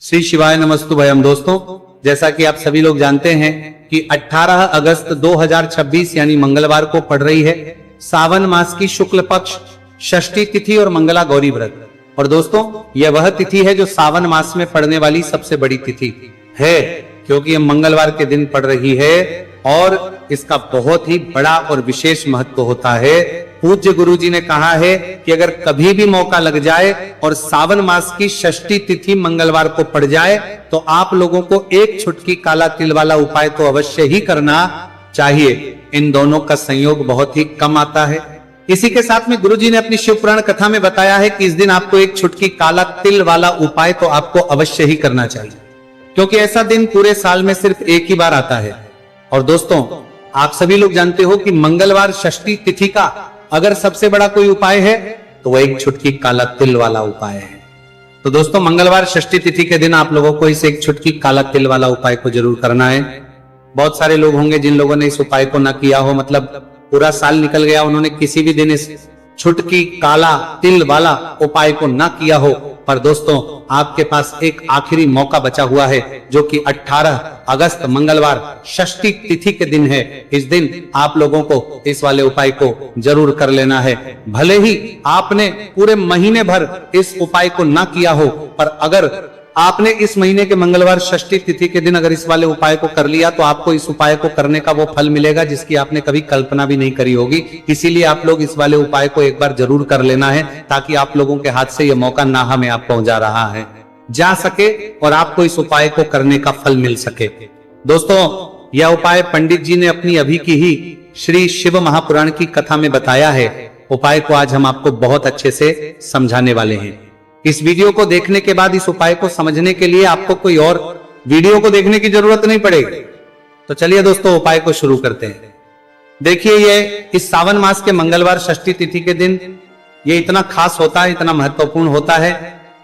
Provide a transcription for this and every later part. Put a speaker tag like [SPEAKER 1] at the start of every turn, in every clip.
[SPEAKER 1] श्री शिवाय नमस्तुभयम। दोस्तों, जैसा कि आप सभी लोग जानते हैं कि 18 अगस्त 2026 यानी मंगलवार को पड़ रही है सावन मास की शुक्ल पक्ष षष्ठी तिथि और मंगला गौरी व्रत। और दोस्तों, यह वह तिथि है जो सावन मास में पड़ने वाली सबसे बड़ी तिथि है, क्योंकि यह मंगलवार के दिन पड़ रही है और इसका बहुत ही बड़ा और विशेष महत्व होता है। पूज्य गुरु जी ने कहा है कि अगर कभी भी मौका लग जाए और सावन मास की षष्ठी तिथि मंगलवार को पड़ जाए तो आप लोगों को एक छुटकी काला तिल वाला उपाय तो अवश्य ही करना चाहिए। इन दोनों का संयोग बहुत ही कम आता है। इसी के साथ में गुरु जी ने अपनी शिव पुराण कथा में बताया है कि इस दिन आपको एक छुटकी काला तिल वाला उपाय तो आपको अवश्य ही करना चाहिए, क्योंकि ऐसा दिन पूरे साल में सिर्फ एक ही बार आता है। और दोस्तों, आप सभी लोग जानते हो कि मंगलवार षष्ठी तिथि का अगर सबसे बड़ा कोई उपाय है तो वह एक छुटकी काला तिल वाला उपाय है। तो दोस्तों, मंगलवार षष्ठी तिथि के दिन आप लोगों को इस एक छुटकी काला तिल वाला उपाय को जरूर करना है। बहुत सारे लोग होंगे जिन लोगों ने इस उपाय को ना किया हो, मतलब पूरा साल निकल गया, उन्होंने किसी भी दिन इस छुटकी काला तिल वाला उपाय को ना किया हो। पर दोस्तों, आपके पास एक आखिरी मौका बचा हुआ है, जो कि 18 अगस्त मंगलवार षष्ठी तिथि के दिन है। इस दिन आप लोगों को इस वाले उपाय को जरूर कर लेना है। भले ही आपने पूरे महीने भर इस उपाय को ना किया हो, पर अगर आपने इस महीने के मंगलवार षष्ठी तिथि के दिन अगर इस वाले उपाय को कर लिया तो आपको इस उपाय को करने का वो फल मिलेगा जिसकी आपने कभी कल्पना भी नहीं करी होगी। इसीलिए आप लोग इस वाले उपाय को एक बार जरूर कर लेना है, ताकि आप लोगों के हाथ से यह मौका ना हमें आप पहुंचा रहा है जा सके और आपको इस उपाय को करने का फल मिल सके। दोस्तों, यह उपाय पंडित जी ने अपनी अभी की ही श्री शिव महापुराण की कथा में बताया है। उपाय को आज हम आपको बहुत अच्छे से समझाने वाले हैं। इस वीडियो को देखने के बाद इस उपाय को समझने के लिए आपको कोई और वीडियो को देखने की जरूरत नहीं पड़ेगी। तो चलिए दोस्तों, उपाय को शुरू करते हैं। देखिए, ये इस सावन मास के मंगलवार षष्ठी तिथि के दिन ये इतना खास होता है, इतना महत्वपूर्ण होता है,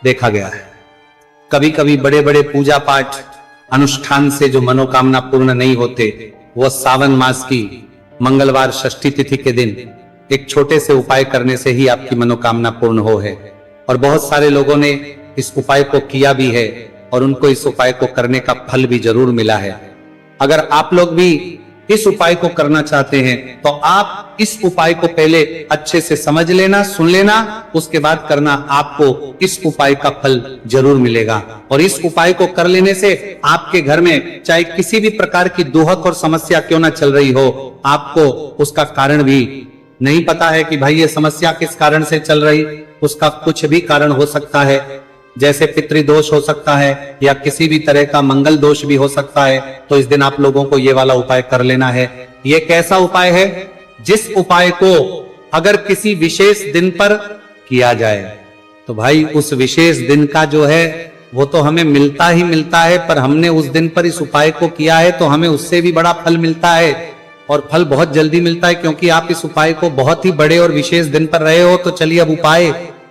[SPEAKER 1] देखा गया है। कभी कभी बड़े बड़े पूजा पाठ अनुष्ठान से जो मनोकामना पूर्ण नहीं होते, वो सावन मास की मंगलवार षष्ठी तिथि के दिन एक छोटे से उपाय करने से ही आपकी मनोकामना पूर्ण हो है। और बहुत सारे लोगों ने इस उपाय को किया भी है और उनको इस उपाय को करने का फल भी जरूर मिला है। अगर आप लोग भी इस उपाय को करना चाहते हैं तो आप इस उपाय को पहले अच्छे से समझ लेना, सुन लेना, उसके बाद करना। आपको इस उपाय का फल जरूर मिलेगा। और इस उपाय को कर लेने से आपके घर में चाहे किसी भी प्रकार की दुहक और समस्या क्यों ना चल रही हो, आपको उसका कारण भी नहीं पता है कि भाई ये समस्या किस कारण से चल रही, उसका कुछ भी कारण हो सकता है। जैसे पितृदोष हो सकता है या किसी भी तरह का मंगल दोष भी हो सकता है। तो इस दिन आप लोगों को ये वाला उपाय कर लेना है। ये कैसा उपाय है? जिस उपाय को अगर किसी विशेष दिन पर किया जाए तो भाई उस विशेष दिन का जो है वो तो हमें मिलता ही मिलता है, पर हमने उस दिन पर इस उपाय को किया है तो हमें उससे भी बड़ा फल मिलता है। और फल बहुत जल्दी मिलता है, क्योंकि आप इस उपाय को बहुत ही बड़े और विशेष दिन पर रहे हो। तो चलिए अब उपाय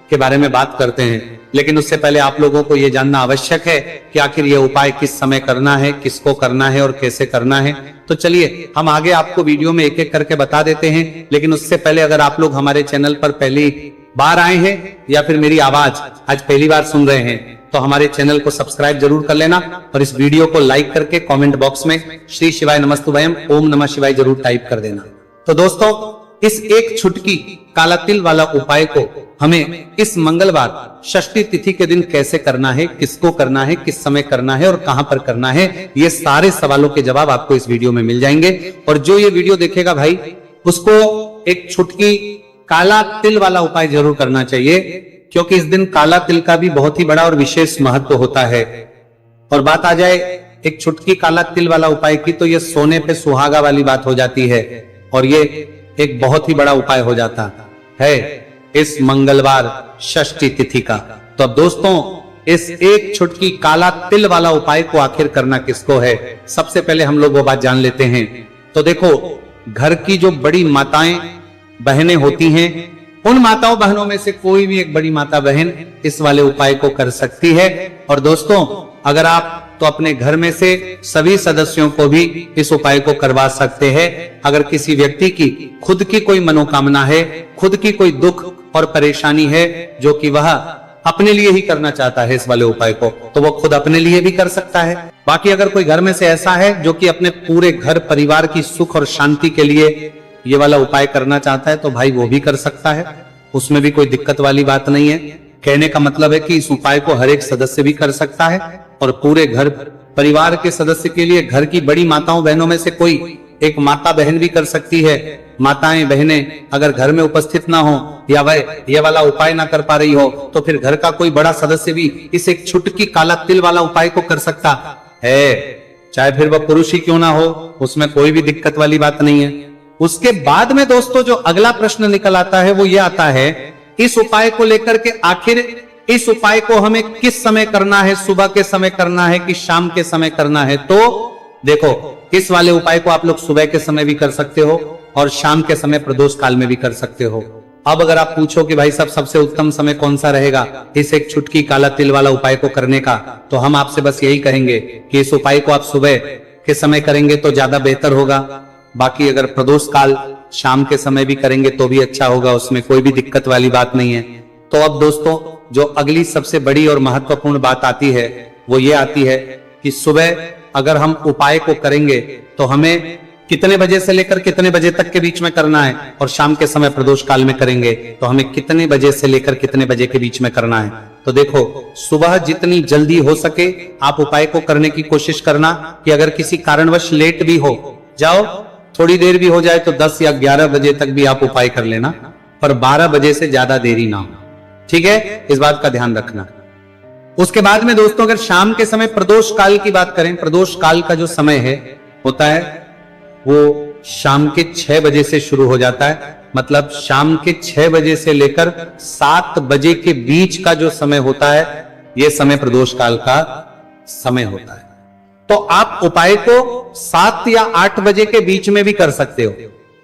[SPEAKER 1] के बारे में बात करते हैं, लेकिन उससे पहले आप लोगों को यह जानना आवश्यक है कि आखिर यह उपाय किस समय करना है, किसको करना है और कैसे करना है। तो चलिए हम आगे आपको वीडियो में एक एक करके बता देते हैं। लेकिन उससे पहले अगर आप लोग हमारे चैनल पर पहली बार आए हैं या फिर मेरी आवाज आज पहली बार सुन रहे हैं तो हमारे चैनल को सब्सक्राइब जरूर कर लेना और इस वीडियो को लाइक करके कमेंट बॉक्स में श्री शिवाय नमस्तुभयम ओम नमः शिवाय जरूर टाइप कर देना। तो दोस्तों, इस एक छुटकी काला तिल वाला उपाय को हमें इस मंगलवार षष्ठी तिथि के दिन कैसे करना है, किसको करना है, किस समय करना है और कहां पर करना है, ये सारे सवालों के जवाब आपको इस वीडियो में मिल जाएंगे। और जो ये वीडियो देखेगा भाई, उसको एक छुटकी काला तिल वाला उपाय जरूर करना चाहिए, क्योंकि इस दिन काला तिल का भी बहुत ही बड़ा और विशेष महत्व होता है। और बात आ जाए एक छुटकी काला तिल वाला उपाय की, तो ये सोने पे सुहागा वाली बात हो जाती है और ये एक बहुत ही बड़ा उपाय हो जाता है इस मंगलवार षष्ठी तिथि का। तो अब दोस्तों, इस एक छुटकी काला तिल वाला उपाय को आखिर करना किसको है, सबसे पहले हम लोग वो बात जान लेते हैं। तो देखो, घर की जो बड़ी माताएं बहनें होती हैं, उन माताओं बहनों में से कोई भी एक बड़ी माता बहन इस वाले उपाय को कर सकती है। और दोस्तों, अगर आप तो अपने घर में से सभी सदस्यों को भी इस उपाय को करवा सकते हैं। अगर किसी व्यक्ति की खुद की कोई मनोकामना है, खुद की कोई दुख और परेशानी है जो कि वह अपने लिए ही करना चाहता है इस वाले उपाय को, तो वो खुद अपने लिए भी कर सकता है। बाकी अगर कोई घर में से ऐसा है जो कि अपने पूरे घर परिवार की सुख और शांति के लिए ये वाला उपाय करना चाहता है, तो भाई वो भी कर सकता है, उसमें भी कोई दिक्कत वाली बात नहीं है। कहने का मतलब है कि इस उपाय को हर एक सदस्य भी कर सकता है और पूरे घर परिवार के सदस्य के लिए घर की बड़ी माताओं बहनों में से कोई एक माता बहन भी कर सकती है। माताएं बहनें अगर घर में उपस्थित ना हो या वह ये वाला उपाय ना कर पा रही हो, तो फिर घर का कोई बड़ा सदस्य भी इस एक छुटकी काला तिल वाला उपाय को कर सकता है, चाहे फिर वह पुरुष ही क्यों ना हो, उसमें कोई भी दिक्कत वाली बात नहीं है। उसके बाद में दोस्तों जो अगला प्रश्न निकल आता है वो ये आता है, इस उपाय को लेकर के आखिर इस उपाय को हमें किस समय करना है, सुबह के समय करना है कि शाम के समय करना है? तो देखो, इस वाले उपाय को आप लोग सुबह के समय भी कर सकते हो और शाम के समय प्रदोष काल में भी कर सकते हो। अब अगर आप पूछो कि भाई साहब सबसे उत्तम समय कौन सा रहेगा इस एक छुटकी काला तिल वाला उपाय को करने का, तो हम आपसे बस यही कहेंगे कि इस उपाय को आप सुबह के समय करेंगे तो ज्यादा बेहतर होगा। बाकी अगर प्रदोष काल शाम के समय भी करेंगे तो भी अच्छा होगा, उसमें कोई भी दिक्कत वाली बात नहीं है। तो अब दोस्तों जो अगली सबसे बड़ी और महत्वपूर्ण बात आती है वो ये आती है कि सुबह अगर हम उपाय को करेंगे तो हमें कितने बजे से लेकर कितने बजे तक के बीच में करना है, और शाम के समय प्रदोष काल में करेंगे तो हमें कितने बजे से लेकर कितने बजे के बीच में करना है। तो देखो, सुबह जितनी जल्दी हो सके आप उपाय को करने की कोशिश करना कि अगर किसी कारणवश लेट भी हो जाओ, थोड़ी देर भी हो जाए तो 10 या 11 बजे तक भी आप उपाय कर लेना, पर 12 बजे से ज्यादा देरी ना हो, ठीक है, इस बात का ध्यान रखना। उसके बाद में दोस्तों अगर शाम के समय प्रदोष काल की बात करें, प्रदोष काल का जो समय है होता है वो शाम के 6 बजे से शुरू हो जाता है, मतलब शाम के 6 बजे से लेकर 7 बजे के बीच का जो समय होता है यह समय प्रदोष काल का समय होता है। तो आप उपाय को 7 या 8 बजे के बीच में भी कर सकते हो,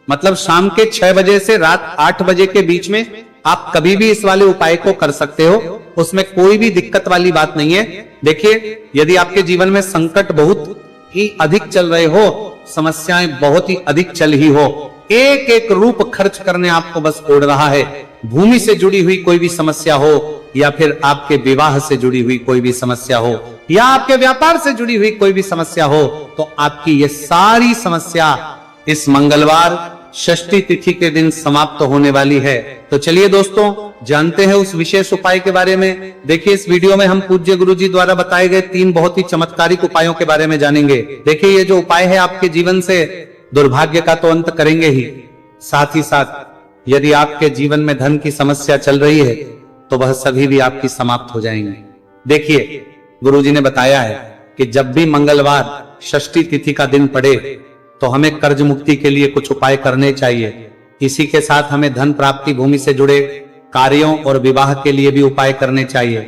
[SPEAKER 1] मतलब शाम के 6 बजे से रात 8 बजे के बीच में आप कभी भी इस वाले उपाय को कर सकते हो, उसमें कोई भी दिक्कत वाली बात नहीं है। देखिए, यदि आपके जीवन में संकट बहुत ही अधिक चल रहे हो, समस्याएं बहुत ही अधिक चल ही हो, एक एक रूप खर्च करने आपको बस ओढ़ रहा है, भूमि से जुड़ी हुई कोई भी समस्या हो या फिर आपके विवाह से जुड़ी हुई कोई भी समस्या हो या आपके व्यापार से जुड़ी हुई कोई भी समस्या हो, तो आपकी ये सारी समस्या इस मंगलवार षष्ठी तिथि के दिन समाप्त होने वाली है। तो चलिए दोस्तों जानते हैं उस विशेष उपाय के बारे में। देखिए, इस वीडियो में हम पूज्य गुरुजी द्वारा बताए गए 3 बहुत ही चमत्कारिक उपायों के बारे में जानेंगे। देखिए, ये जो उपाय है आपके जीवन से दुर्भाग्य का तो अंत करेंगे ही, साथ ही साथ यदि आपके जीवन में धन की समस्या चल रही है तो वह सभी भी आपकी समाप्त हो जाएंगे। देखिए, गुरुजी ने बताया है कि जब भी मंगलवार षष्ठी तिथि का दिन पड़े तो हमें कर्ज मुक्ति के लिए कुछ उपाय करने चाहिए। इसी के साथ हमें धन प्राप्ति, भूमि से जुड़े कार्यों और विवाह के लिए भी उपाय करने चाहिए।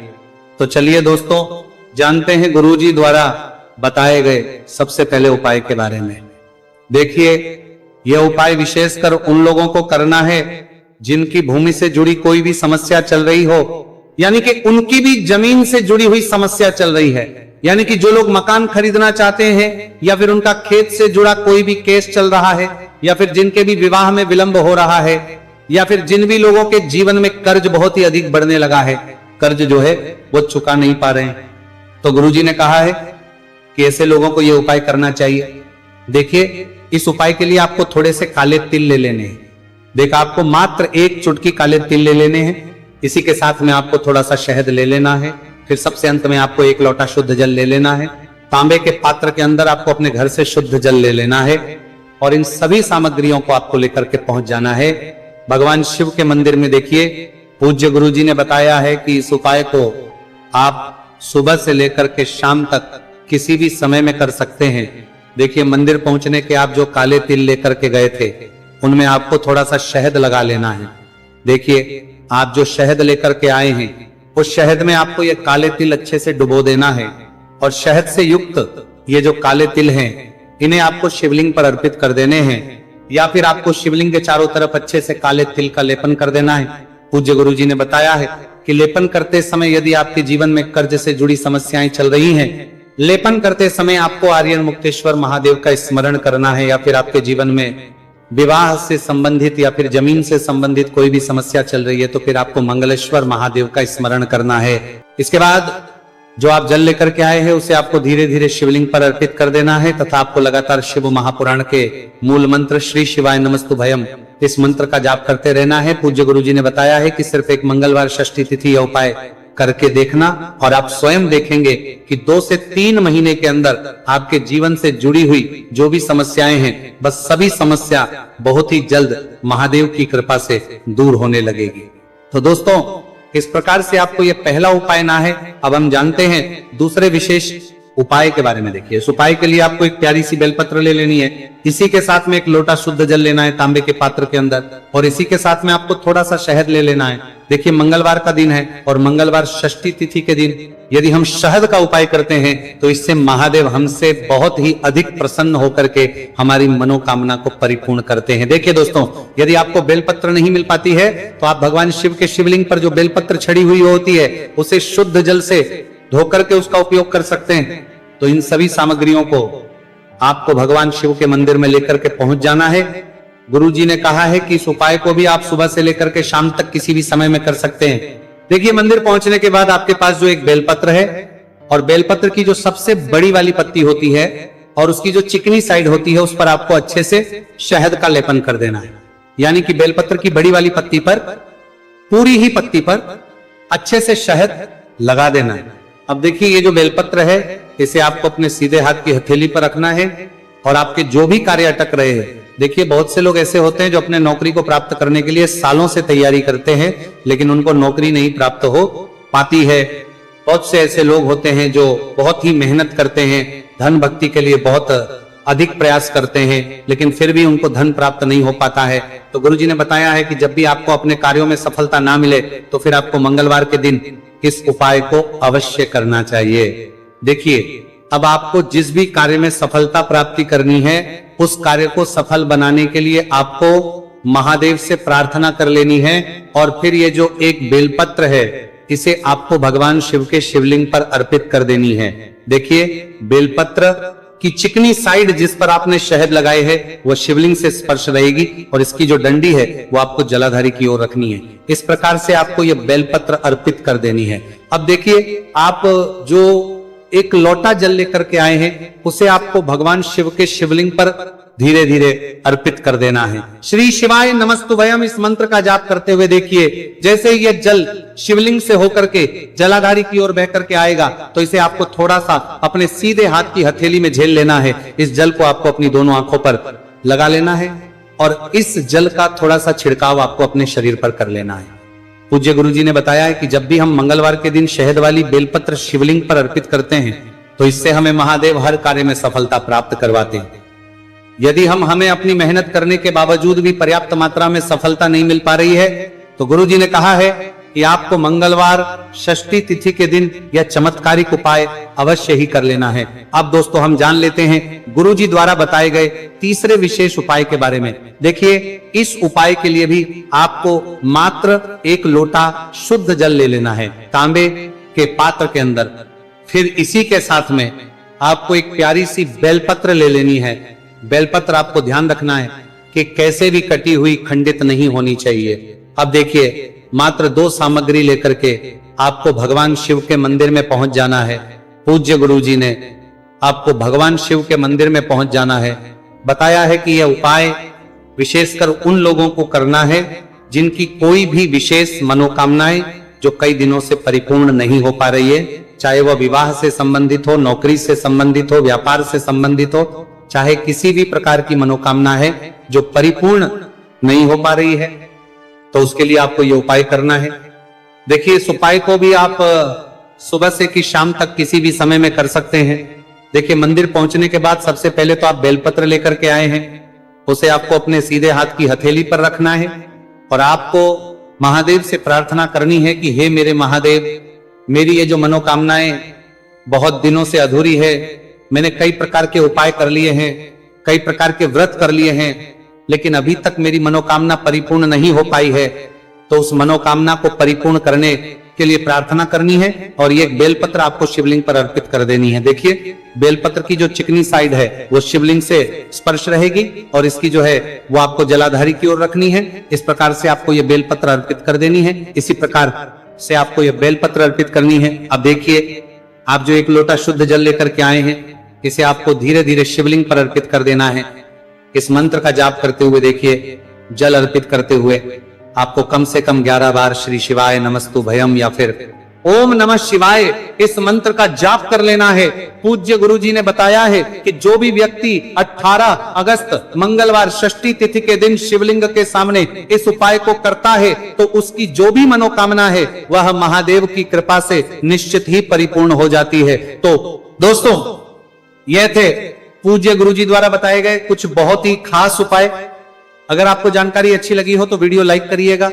[SPEAKER 1] तो चलिए दोस्तों जानते हैं गुरुजी द्वारा बताए गए सबसे पहले उपाय के बारे में। देखिए, यह उपाय विशेषकर उन लोगों को करना है जिनकी भूमि से जुड़ी कोई भी समस्या चल रही हो, यानी कि उनकी भी जमीन से जुड़ी हुई समस्या चल रही है, यानी कि जो लोग मकान खरीदना चाहते हैं या फिर उनका खेत से जुड़ा कोई भी केस चल रहा है या फिर जिनके भी विवाह में विलंब हो रहा है या फिर जिन भी लोगों के जीवन में कर्ज बहुत ही अधिक बढ़ने लगा है, कर्ज जो है वो चुका नहीं पा रहे हैं, तो गुरुजी ने कहा है कि ऐसे लोगों को यह उपाय करना चाहिए। देखिए, इस उपाय के लिए आपको थोड़े से काले तिल ले लेने हैं। देखा, आपको मात्र 1 चुटकी काले तिल ले लेने हैं। इसी के साथ में आपको थोड़ा सा शहद ले लेना है। फिर सबसे अंत में आपको 1 लोटा शुद्ध जल ले लेना है। तांबे के पात्र के अंदर आपको अपने घर से शुद्ध जल ले लेना है और इन सभी सामग्रियों को आपको लेकर के पहुंच जाना है भगवान शिव के मंदिर में। देखिए, पूज्य गुरुजी ने बताया है कि इस उपाय को आप सुबह से लेकर के शाम तक किसी भी समय में कर सकते हैं। देखिए, मंदिर पहुंचने के आप जो काले तिल लेकर के गए थे उनमें आपको थोड़ा सा शहद लगा लेना है। देखिए, आप जो शहद लेकर के आए हैं उस शहद में आपको ये काले तिल अच्छे से डुबो देना है और शहद से युक्त ये जो काले तिल हैं इन्हें आपको शिवलिंग पर अर्पित कर देने हैं या फिर आपको शिवलिंग के चारों तरफ अच्छे से काले तिल का लेपन कर देना है। पूज्य गुरुजी ने बताया है कि लेपन करते समय यदि आपके जीवन में कर्ज से जुड़ी समस्याएं चल रही हैं, लेपन करते समय आपको आर्यन मुक्तेश्वर महादेव का स्मरण करना है या फिर आपके जीवन में विवाह से संबंधित या फिर जमीन से संबंधित कोई भी समस्या चल रही है तो फिर आपको मंगलेश्वर महादेव का स्मरण करना है। इसके बाद जो आप जल लेकर के आए हैं उसे आपको धीरे धीरे शिवलिंग पर अर्पित कर देना है तथा आपको लगातार शिव महापुराण के मूल मंत्र श्री शिवाय नमस्तुभयम इस मंत्र का जाप करते रहना है। पूज्य गुरु जी ने बताया है कि सिर्फ एक मंगलवार षष्ठी तिथि यह उपाय करके देखना और आप स्वयं देखेंगे कि 2 से 3 महीने के अंदर आपके जीवन से जुड़ी हुई जो भी समस्याएं हैं बस सभी समस्या बहुत ही जल्द महादेव की कृपा से दूर होने लगेगी। तो दोस्तों इस प्रकार से आपको यह पहला उपाय ना है। अब हम जानते हैं दूसरे विशेष उपाय के बारे में। देखिए इस उपाय के लिए आपको एक प्यारी सी बेलपत्र ले लेनी है, इसी के साथ में एक लोटा शुद्ध जल लेना है तांबे के पात्र के अंदर और इसी के साथ में आपको थोड़ा सा शहद ले लेना है। देखिए मंगलवार का दिन है और मंगलवार षष्ठी तिथि के दिन यदि हम शहद का उपाय करते हैं तो इससे महादेव हमसे बहुत ही अधिक प्रसन्न होकर के हमारी मनोकामना को परिपूर्ण करते हैं। देखिए दोस्तों यदि आपको बेलपत्र नहीं मिल पाती है तो आप भगवान शिव के शिवलिंग पर जो बेलपत्र छड़ी हुई होती है उसे शुद्ध जल से धोकर के उसका उपयोग कर सकते हैं। तो इन सभी सामग्रियों को आपको भगवान शिव के मंदिर में लेकर के पहुंच जाना है। गुरु जी ने कहा है कि इस उपाय को भी आप सुबह से लेकर के शाम तक किसी भी समय में कर सकते हैं। देखिए मंदिर पहुंचने के बाद आपके पास जो एक बेलपत्र है और बेलपत्र की जो सबसे बड़ी वाली पत्ती होती है और उसकी जो चिकनी साइड होती है उस पर आपको अच्छे से शहद का लेपन कर देना है। यानी कि बेलपत्र की बड़ी वाली पत्ती पर पूरी ही पत्ती पर अच्छे से शहद लगा देना है। अब देखिए ये जो बेलपत्र है इसे आपको अपने सीधे हाथ की हथेली पर रखना है और आपके जो भी कार्य अटक रहे हैं, देखिए बहुत से लोग ऐसे होते हैं जो अपने नौकरी को प्राप्त करने के लिए सालों से तैयारी करते हैं लेकिन उनको नौकरी नहीं प्राप्त हो पाती है। बहुत से ऐसे लोग होते हैं जो बहुत ही मेहनत करते हैं, धन भक्ति के लिए बहुत अधिक प्रयास करते हैं लेकिन फिर भी उनको धन प्राप्त नहीं हो पाता है। तो गुरु जी ने बताया है कि जब भी आपको अपने कार्यों में सफलता ना मिले तो फिर आपको मंगलवार के दिन इस उपाय को अवश्य करना चाहिए। देखिए अब आपको जिस भी कार्य में सफलता प्राप्ति करनी है उस कार्य को सफल बनाने के लिए आपको महादेव से प्रार्थना कर लेनी है और फिर ये जो एक बेलपत्र है इसे आपको भगवान शिव के शिवलिंग पर अर्पित कर देनी है। देखिए बेलपत्र की चिकनी साइड जिस पर आपने शहद लगाए है वह शिवलिंग से स्पर्श रहेगी और इसकी जो डंडी है वो आपको जलाधारी की ओर रखनी है। इस प्रकार से आपको यह बेलपत्र अर्पित कर देनी है। अब देखिए आप जो एक लोटा जल लेकर के आए हैं उसे आपको भगवान शिव के शिवलिंग पर धीरे धीरे अर्पित कर देना है। श्री शिवाय नमस्तुभयम इस मंत्र का जाप करते हुए देखिए जैसे ये जल शिवलिंग से होकर के जलाधारी की ओर बह करके आएगा तो इसे आपको थोड़ा सा अपने सीधे हाथ की हथेली में झेल लेना है। इस जल को आपको अपनी दोनों आंखों पर लगा लेना है और इस जल का थोड़ा सा छिड़काव आपको अपने शरीर पर कर लेना है। पूज्य गुरु जी ने बताया है कि जब भी हम मंगलवार के दिन शहद वाली बेलपत्र शिवलिंग पर अर्पित करते हैं तो इससे हमें महादेव हर कार्य में सफलता प्राप्त करवाते हैं। यदि हमें अपनी मेहनत करने के बावजूद भी पर्याप्त मात्रा में सफलता नहीं मिल पा रही है तो गुरु जी ने कहा है कि आपको मंगलवार षष्ठी तिथि के दिन यह चमत्कारिक उपाय अवश्य ही कर लेना है। अब दोस्तों हम जान लेते हैं गुरु जी द्वारा बताए गए तीसरे विशेष उपाय के बारे में। देखिए इस उपाय के लिए भी आपको मात्र एक लोटा शुद्ध जल ले लेना है तांबे के पात्र के अंदर। फिर इसी के साथ में आपको एक प्यारी सी बेलपत्र ले लेनी है। बेलपत्र आपको ध्यान रखना है कि कैसे भी कटी हुई खंडित नहीं होनी चाहिए। अब देखिए मात्र 2 सामग्री लेकर के आपको भगवान शिव के मंदिर में पहुंच जाना है। पूज्य गुरु जी ने आपको भगवान शिव के मंदिर में पहुंच जाना है। बताया है कि यह उपाय विशेषकर उन लोगों को करना है जिनकी कोई भी विशेष मनोकामनाएं जो कई दिनों से परिपूर्ण नहीं हो पा रही है, चाहे वह विवाह से संबंधित हो, नौकरी से संबंधित हो, व्यापार से संबंधित हो, चाहे किसी भी प्रकार की मनोकामना है जो परिपूर्ण नहीं हो पा रही है तो उसके लिए आपको ये उपाय करना है। देखिए इस उपाय को भी आप सुबह से कि शाम तक किसी भी समय में कर सकते हैं। देखिए मंदिर पहुंचने के बाद सबसे पहले तो आप बेलपत्र लेकर के आए हैं, उसे आपको अपने सीधे हाथ की हथेली पर रखना है और आपको महादेव से प्रार्थना करनी है कि हे मेरे महादेव, मेरी ये जो मनोकामनाएं बहुत दिनों से अधूरी है, मैंने कई प्रकार के उपाय कर लिए हैं, कई प्रकार के व्रत कर लिए हैं, लेकिन अभी तक मेरी मनोकामना परिपूर्ण नहीं हो पाई है। तो उस मनोकामना को परिपूर्ण करने के लिए प्रार्थना करनी है और ये एक बेलपत्र आपको शिवलिंग पर अर्पित कर देनी है। देखिए बेलपत्र की जो चिकनी साइड है वो शिवलिंग से स्पर्श रहेगी और इसकी जो है वो आपको जलाधारी की ओर रखनी है। इस प्रकार से आपको ये बेलपत्र अर्पित कर देनी है। इसी प्रकार से आपको ये बेलपत्र अर्पित करनी है। अब देखिए आप जो एक लोटा शुद्ध जल लेकर के आए हैं इसे आपको धीरे धीरे शिवलिंग पर अर्पित कर देना है। इस मंत्र का जाप करते हुए देखिए जल अर्पित करते हुए आपको कम से कम 11 बार श्री शिवाय नमस्तु भयम या फिर ओम नमः शिवाय इस मंत्र का जाप कर लेना है। पूज्य गुरुजी ने बताया है कि जो भी व्यक्ति 18 अगस्त मंगलवार षष्ठी तिथि के दिन शिवलिंग के सामने इस उपाय को करता है तो उसकी जो भी मनोकामना है वह महादेव की कृपा से निश्चित ही परिपूर्ण हो जाती है। तो दोस्तों यह थे पूज्य गुरुजी द्वारा बताए गए कुछ बहुत ही खास उपाय। अगर आपको जानकारी अच्छी लगी हो तो वीडियो लाइक करिएगा।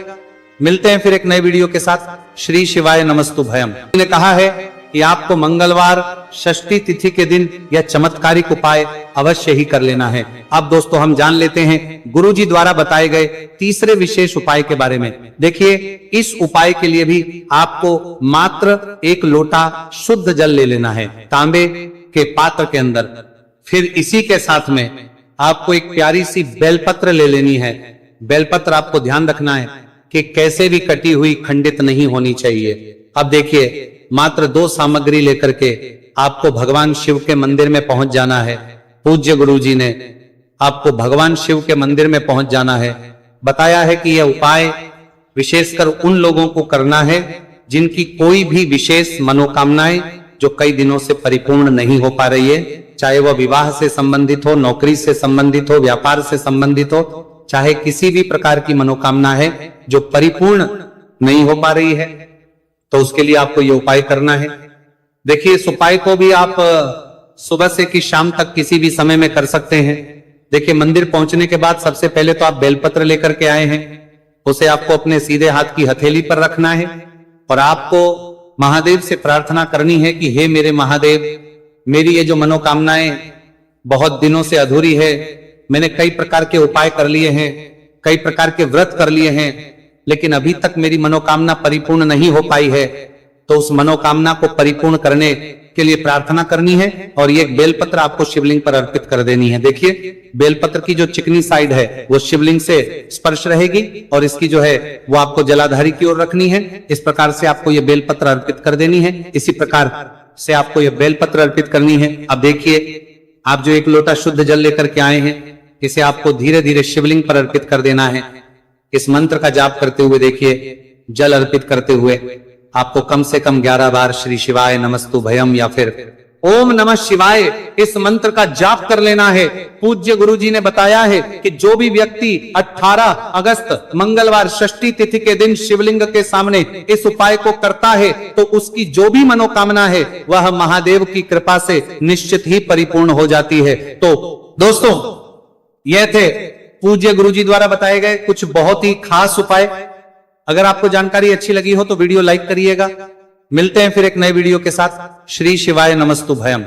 [SPEAKER 1] मिलते हैं फिर एक नए वीडियो के साथ। श्री शिवाय नमस्तु भयम ने कहा है कि आपको मंगलवार षष्ठी तिथि के दिन यह चमत्कारिक उपाय अवश्य ही कर लेना है। अब दोस्तों हम जान लेते हैं गुरुजी द्वारा बताए गए तीसरे विशेष उपाय के बारे में। देखिए इस उपाय के लिए भी आपको मात्र एक लोटा शुद्ध जल ले लेना है तांबे के पात्र के अंदर। फिर इसी के साथ में आपको एक प्यारी सी बेलपत्र ले लेनी है। बेलपत्र आपको ध्यान रखना है कि कैसे भी कटी हुई खंडित नहीं होनी चाहिए। अब देखिए मात्र 2 सामग्री लेकर के आपको भगवान शिव के मंदिर में पहुंच जाना है। पूज्य गुरुजी ने आपको भगवान शिव के मंदिर में पहुंच जाना है। बताया है कि यह उपाय विशेषकर उन लोगों को करना है जिनकी कोई भी विशेष मनोकामनाएं जो कई दिनों से परिपूर्ण नहीं हो पा रही है, चाहे वह विवाह से संबंधित हो, नौकरी से संबंधित हो, व्यापार से संबंधित हो, चाहे किसी भी प्रकार की मनोकामना है जो परिपूर्ण नहीं हो पा रही है तो उसके लिए आपको यह उपाय करना है। देखिए इस उपाय को भी आप सुबह से कि शाम तक किसी भी समय में कर सकते हैं। देखिए मंदिर पहुंचने के बाद सबसे पहले तो आप बेलपत्र लेकर के आए हैं, उसे आपको अपने सीधे हाथ की हथेली पर रखना है और आपको महादेव से प्रार्थना करनी है कि हे मेरे महादेव, मेरी ये जो मनोकामनाएं बहुत दिनों से अधूरी है, मैंने कई प्रकार के उपाय कर लिए हैं, कई प्रकार के व्रत कर लिए हैं, लेकिन अभी तक मेरी मनोकामना परिपूर्ण नहीं हो पाई है। तो उस मनोकामना को परिपूर्ण करने के लिए प्रार्थना करनी है और ये बेलपत्र आपको शिवलिंग पर अर्पित कर देनी है। देखिए बेलपत्र की जो चिकनी साइड है वो शिवलिंग से स्पर्श रहेगी और इसकी जो है वो आपको जलाधारी की ओर रखनी है। इस प्रकार से आपको ये बेलपत्र अर्पित कर देनी है। इसी प्रकार से आपको ये बेलपत्र अर्पित करनी है। अब देखिए आप जो एक लोटा शुद्ध जल लेकर के आए हैं इसे आपको धीरे धीरे शिवलिंग पर अर्पित कर देना है। इस मंत्र का जाप करते हुए देखिए जल अर्पित करते हुए आपको कम से कम 11 बार श्री शिवाय नमस्तु भयम या फिर ओम नमः शिवाय इस मंत्र का जाप कर लेना है। पूज्य गुरुजी ने बताया है कि जो भी व्यक्ति 18 अगस्त मंगलवार षष्ठी तिथि के दिन शिवलिंग के सामने इस उपाय को करता है तो उसकी जो भी मनोकामना है वह महादेव की कृपा से निश्चित ही परिपूर्ण हो जाती है। तो दोस्तों यह थे पूज्य गुरुजी द्वारा बताए गए कुछ बहुत ही खास उपाय। अगर आपको जानकारी अच्छी लगी हो तो वीडियो लाइक करिएगा। मिलते हैं फिर एक नए वीडियो के साथ। श्री शिवाय नमस्तु भयम।